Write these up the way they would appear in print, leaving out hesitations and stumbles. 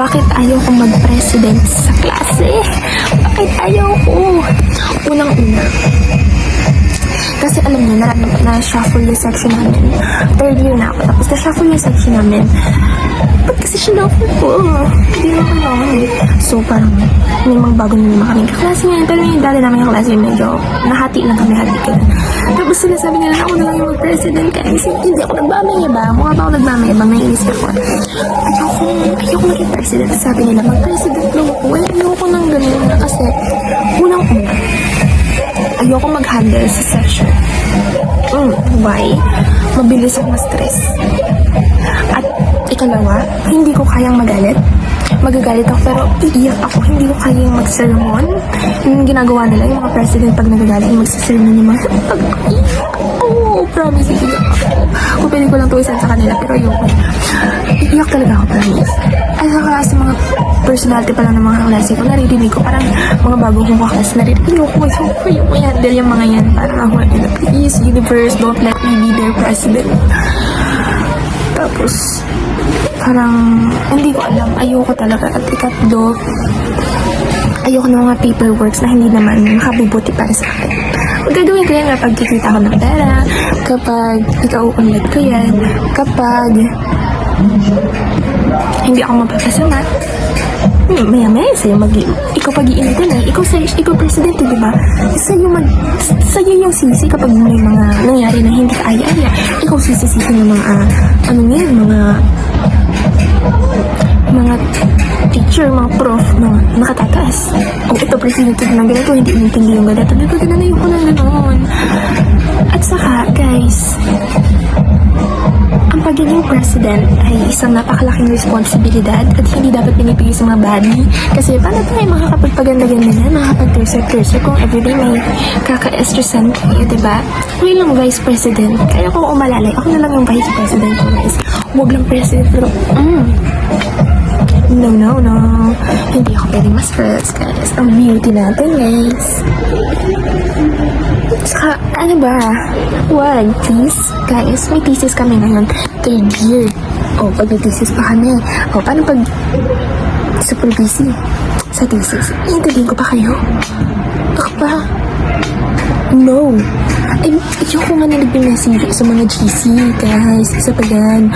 Bakit ayaw ko mag-president sa klase? Bakit ayaw ko? Unang-una, kasi alam niyo, na-shuffle yung section namin. Third year na ako, tapos na-shuffle yung section namin. Ba't kasi shuffle ko? Hindi naman ako eh. So, parang may mga bago na naman kami kaklase ngayon. Pero yung dati namin kaklase, medyo nahati lang kami, hati ka na. Tapos sinasabi nila na ako na lang yung mag-president kasi hindi ako nagmamayabang. Mukha ba ako nagmamayabang? Naiinis ako. Ayoko maging president. Sabi nila, mag-president lang ako. Ayoko nang ganun na kasi unang-una, ayoko mag-handle sa session. Why? Mabilis ako ma-stress. At ikalawa, hindi ko kayang magalit. Magagalit ako pero iiyak ako. Hindi ko kayang mag-sermon. Yung ginagawa nila, yung mga president pag nagagalit, mag-sermon yung mga promise, iiyak ako. Kung pwede ko lang tuwisan sa kanila, pero ayoko. Iiyak talaga ako, promise. At saka sa mga personality pala ng mga klase ko, naririnig ko, parang mga bagong kong kaklase, naririnig ko, ayoko i-handle yung mga yan. Parang ako, please, universe, don't let me be their president. Tapos, parang, hindi ko alam, ayoko talaga. At ikatlo, ayoko ng mga paperworks na hindi naman makabubuti para sa akin. Gagawin ko yan kapag kikita ko ng pera, kapag ika-unlad ko yan, kapag hindi ako mapapasama. Maya-maya sa'yo ikaw pag-iinitin eh. Ikaw presidente, di ba? Sa'yo yung sisi kapag may mga nangyari na hindi ka aya-aya. Ikaw sisisihin ng mga teacher, mga prof, mga nakatataas. O ito, presidente ng ganito, hindi inintindi yung ganito. Diba, gananayo ko na ganoon. At saka, guys, ang pagiging president ay isang napakalaking responsibilidad at hindi dapat pinipigil sa mga body. Kasi paano tayo makakapagpaganda-ganda na, makakapag-cursor kung everyday may kaka-estresan kayo, diba? Ngayon lang vice president. Kaya kung umalalay, ako na lang yung vice president ko, guys. Huwag lang president, pero No. Hindi ako pwede ma-stress, guys. Ang beauty natin, guys. Saka, ano ba? Wag, please. Guys, may thesis kami ngayon. Third year. Pag may thesis pa kami. Paano pag super busy sa thesis? Iintabihin ko pa kayo? Ako pa? No. Ayoko nga na nag-message sa mga GC, guys. Isa pa yan.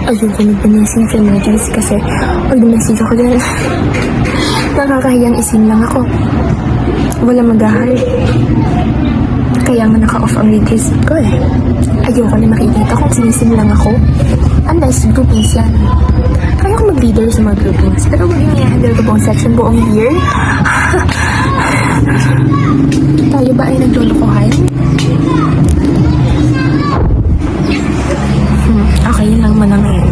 Ayoko nag-message sa mga GC kasi pag nag-message ako dyan, nakakahiyang isin lang ako. Wala mag-ahal. Kaya nga naka-off ang readers ko eh. Ayoko na makikita kung sinisim lang ako. Unless groupings yan. Kaya ko mag-leader sa mga groupings. Pero wag yung i-handle ko buong section buong year. Tayo ba ay naglulukuhan? Okay, yun lang man ang ngayon.